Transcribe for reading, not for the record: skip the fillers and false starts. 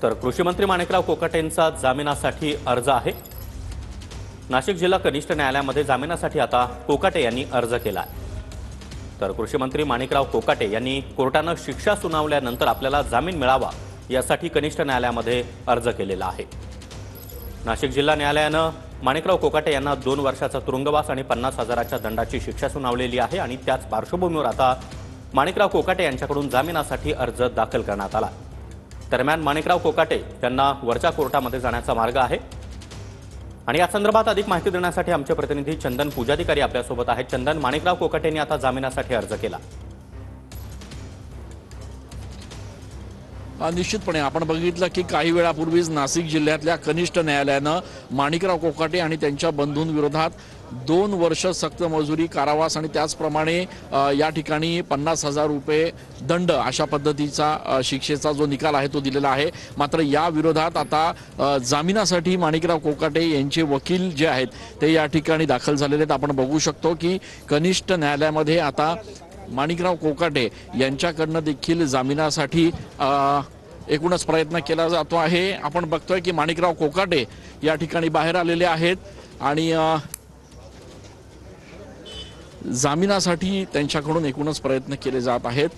तर कृषी मंत्री माणिकराव कोकाटेंचा जामिनासाठी अर्ज आहे। नाशिक जिल्हा कनिष्ठ न्यायालयामध्ये जामिनासाठी आता कोकाटे यांनी अर्ज केला आहे। तर कृषी मंत्री माणिकराव कोकाटे यांनी कोर्टाने शिक्षा सुनावल्यानंतर आपल्याला जामीन मिळावा यासाठी कनिष्ठ न्यायालयामध्ये अर्ज केलेला आहे। नाशिक जिल्हा न्यायालयाने माणिकराव कोकाटे यांना 2 वर्षाचा तुरुंगवास आणि 50,000च्या दंडाची शिक्षा सुनावलेली आहे आणि त्याच पार्श्वभूमीवर आता माणिकराव कोकाटे यांच्याकडून जामिनासाठी अर्ज दाखल करण्यात आला। दरम्यान माणिकराव कोकाटे यांना वरच्या कोर्टामध्ये जाण्याचा मार्ग आहे आणि या संदर्भात अधिक माहिती देण्यासाठी आमचे प्रतिनिधी चंदन पूजाधिकारी आपल्यासोबत आहेत। चंदन, माणिकराव कोकाटेंनी आता जामिनासाठी अर्ज केला। निश्चितपणे आपण बघितलं की काही वेळापूर्वीच नाशिक जिल्ह्यातल्या कनिष्ठ न्यायालयानं माणिकराव कोकाटे आणि त्यांच्या बंधूंविरोधात 2 वर्ष सक्त मजुरी, कारावास आणि त्याचप्रमाणे या ठिकाणी 50,000 रुपये दंड अशा पद्धतीचा शिक्षेचा जो निकाल आहे तो दिलेला आहे। मात्र या विरोधात आता जामिनासाठी माणिकराव कोकाटे यांचे वकील जे आहेत ते या ठिकाणी दाखल झालेले आहेत। आपण बघू शकतो की कनिष्ठ न्यायालयामध्ये आता माणिकराव कोकाटे यांच्याकडनं देखील जामिनासाठी एकूणच प्रयत्न केला जातो आहे। आपण बघतोय की माणिकराव कोकाटे या ठिकाणी बाहेर आलेले आहेत आणि जामिनासाठी त्यांच्याकडून एकूणच प्रयत्न केले जात आहेत।